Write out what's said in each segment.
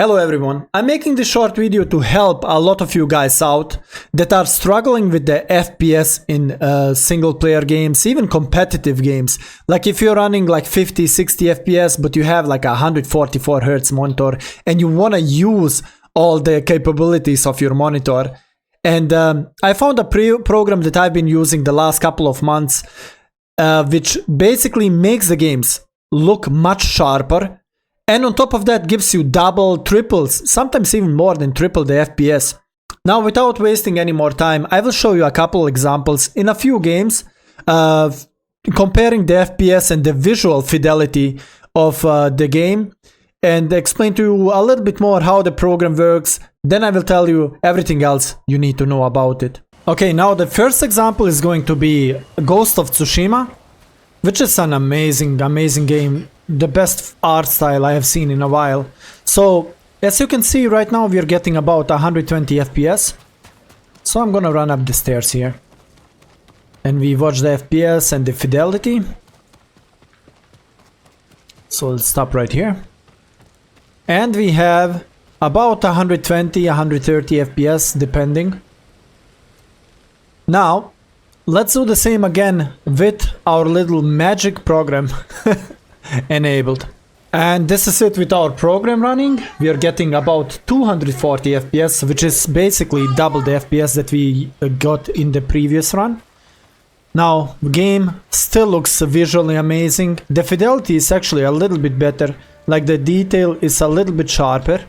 Hello everyone, I'm making this short video to help a lot of you guys out that are struggling with the FPS in single player games, even competitive games. Like if you're running like 50, 60 FPS but you have like a 144 Hz monitor and you want to use all the capabilities of your monitor. And I found a program that I've been using the last couple of months which basically makes the games look much sharper. And on top of that gives you double, triples, sometimes even more than triple the FPS. Now without wasting any more time, I will show you a couple examples in a few games comparing the FPS and the visual fidelity of the game and explain to you a little bit more how the program works. Then I will tell you everything else you need to know about it. Okay, now the first example is going to be Ghost of Tsushima, which is an amazing game. The best art style I have seen in a while. So as you can see right now we are getting about 120 FPS. So I'm gonna run up the stairs here and we watch the FPS and the fidelity. So let's stop right here and we have about 120 130 FPS depending. Now let's do the same again with our little magic program enabled. And this is it with our program running. We are getting about 240 FPS, which is basically double the FPS that we got in the previous run. Now, the game still looks visually amazing. The fidelity is actually a little bit better, like the detail is a little bit sharper,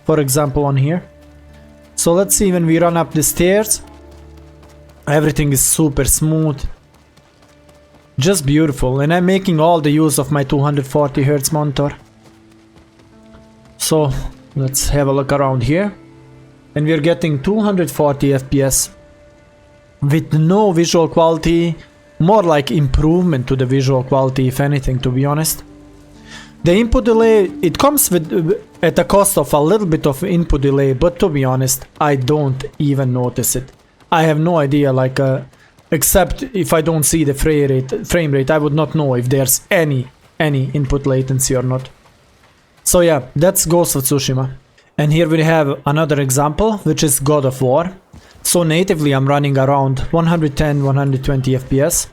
for example on here. So let's see when we run up the stairs. Everything is super smooth. Just beautiful, and I'm making all the use of my 240 Hz monitor. So let's have a look around here and we're getting 240 FPS with no visual quality, more like improvement to the visual quality if anything, to be honest. The input delay, it comes with at the cost of a little bit of input delay, but to be honest I don't even notice it. I have no idea, like except if I don't see the frame rate, I would not know if there's any input latency or not. So yeah, that's Ghost of Tsushima. And here we have another example, which is God of War. So natively I'm running around 110, 120 FPS.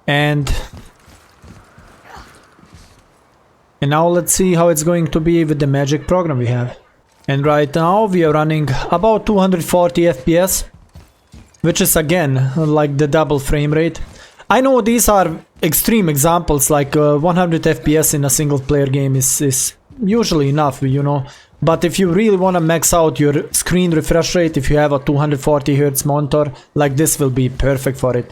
And now let's see how it's going to be with the magic program we have. And right now we are running about 240 FPS, which is again like the double frame rate. I know these are extreme examples, like 100 FPS in a single player game is usually enough, you know. But if you really want to max out your screen refresh rate, if you have a 240 Hz monitor, like this will be perfect for it.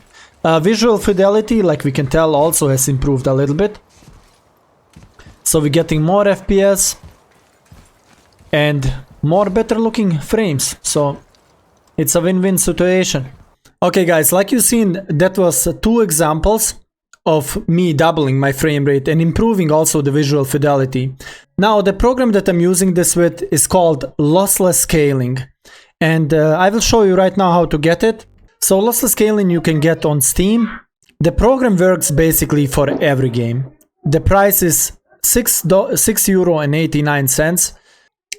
Visual fidelity, like we can tell, also has improved a little bit. So we're getting more FPS and more better looking frames. So it's a win-win situation. Okay guys, like you've seen, that was two examples of me doubling my frame rate and improving also the visual fidelity. Now the program that I'm using this with is called Lossless Scaling. And I will show you right now how to get it. So Lossless Scaling you can get on Steam. The program works basically for every game. The price is €6.89.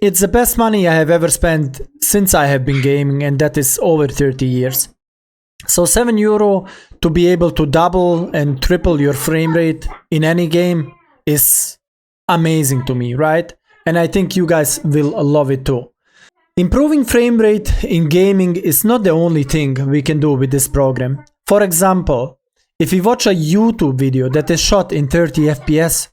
It's the best money I have ever spent since I have been gaming, and that is over 30 years. So €7 to be able to double and triple your frame rate in any game is amazing to me, right? And I think you guys will love it too. Improving frame rate in gaming is not the only thing we can do with this program. For example, if we watch a YouTube video that is shot in 30 FPS,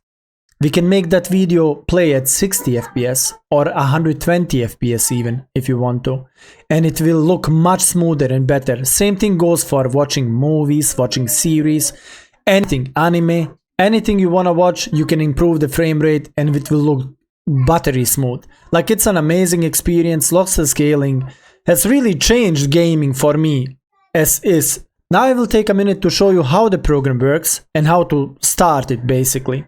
we can make that video play at 60 FPS or 120 FPS even, if you want to. And it will look much smoother and better. Same thing goes for watching movies, watching series, anything, anime, anything you want to watch, you can improve the frame rate and it will look buttery smooth. Like, it's an amazing experience. Lossless Scaling has really changed gaming for me as is. Now I will take a minute to show you how the program works and how to start it basically.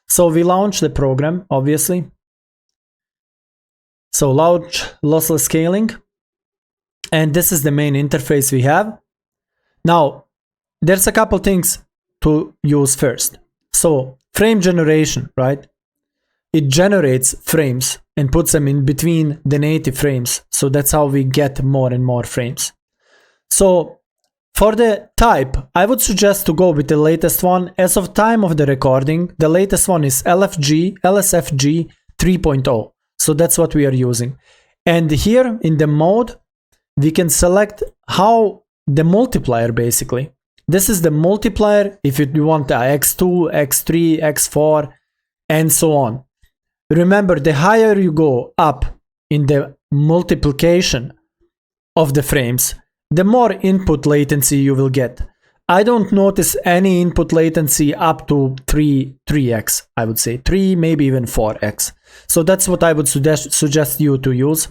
So we launch the program, obviously. So launch Lossless Scaling. And this is the main interface we have. Now, there's a couple things to use first. So frame generation, right? It generates frames and puts them in between the native frames. So that's how we get more and more frames. So for the type, I would suggest to go with the latest one. As of time of the recording, the latest one is LSFG 3.0. So that's what we are using. And here in the mode, we can select how the multiplier basically. This is the multiplier if you want x2, x3, x4, and so on. Remember, the higher you go up in the multiplication of the frames, the more input latency you will get. I don't notice any input latency up to 3x, I would say 3, maybe even 4x. So that's what I would suggest you to use.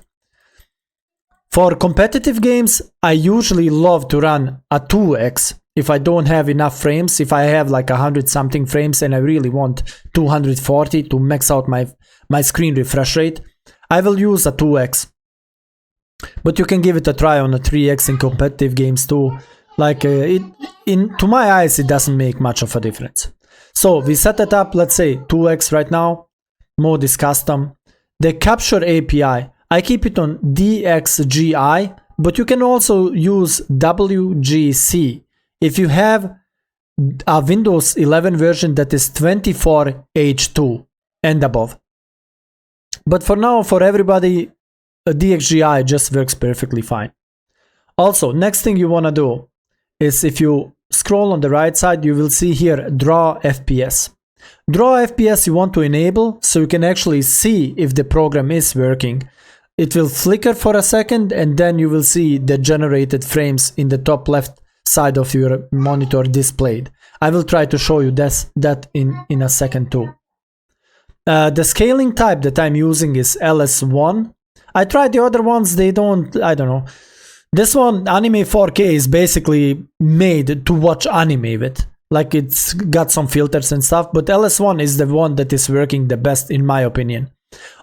For competitive games, I usually love to run a 2x if I don't have enough frames. If I have like 100 something frames and I really want 240 to max out my screen refresh rate, I will use a 2x. But you can give it a try on a 3x in competitive games too. Like to my eyes, it doesn't make much of a difference. So we set it up, let's say 2x right now. Mode is custom. The capture API, I keep it on DXGI, but you can also use WGC if you have a Windows 11 version that is 24H2 and above. But for now, for everybody, a DXGI just works perfectly fine. Also, next thing you want to do is if you scroll on the right side, you will see here Draw FPS. Draw FPS you want to enable so you can actually see if the program is working. It will flicker for a second and then you will see the generated frames in the top left side of your monitor displayed. I will try to show you that in a second too. The scaling type that I'm using is LS1. I tried the other ones, I don't know. This one, Anime 4K, is basically made to watch anime with. Like it's got some filters and stuff, but LS1 is the one that is working the best in my opinion.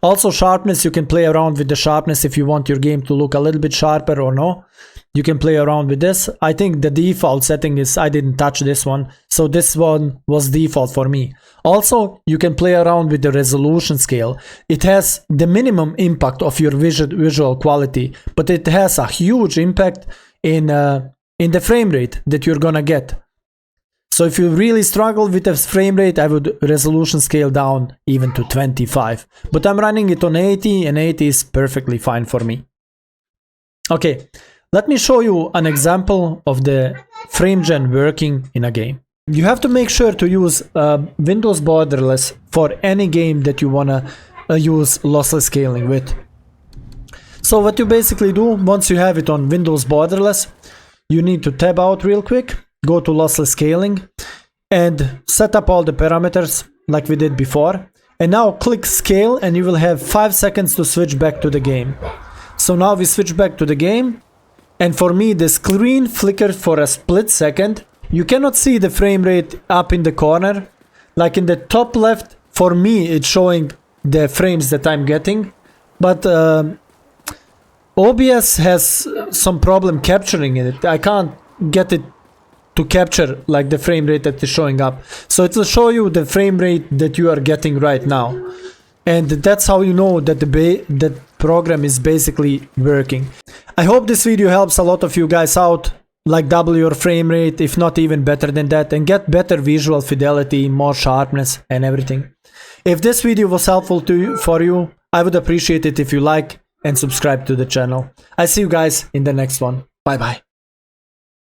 Also sharpness, you can play around with the sharpness if you want your game to look a little bit sharper or no. You can play around with this. I think the default setting is, I didn't touch this one, so this one was default for me. Also, you can play around with the resolution scale. It has the minimum impact of your visual quality, but it has a huge impact in the frame rate that you're gonna get. So if you really struggle with the frame rate, I would resolution scale down even to 25. But I'm running it on 80 and 80 is perfectly fine for me. Okay, let me show you an example of the frame gen working in a game. You have to make sure to use Windows borderless for any game that you wanna use lossless scaling with. So what you basically do, once you have it on Windows borderless, you need to tab out real quick. Go to Lossless Scaling and set up all the parameters like we did before. And now click Scale and you will have 5 seconds to switch back to the game. So now we switch back to the game. And for me, the screen flickered for a split second. You cannot see the frame rate up in the corner. Like in the top left, for me, it's showing the frames that I'm getting. But OBS has some problem capturing it. I can't get it to capture like the frame rate that is showing up. So it will show you the frame rate that you are getting right now. And that's how you know that that program is basically working. I hope this video helps a lot of you guys out. Like double your frame rate, if not even better than that, and get better visual fidelity, more sharpness and everything. If this video was helpful for you, I would appreciate it if you like and subscribe to the channel. I see you guys in the next one. Bye bye.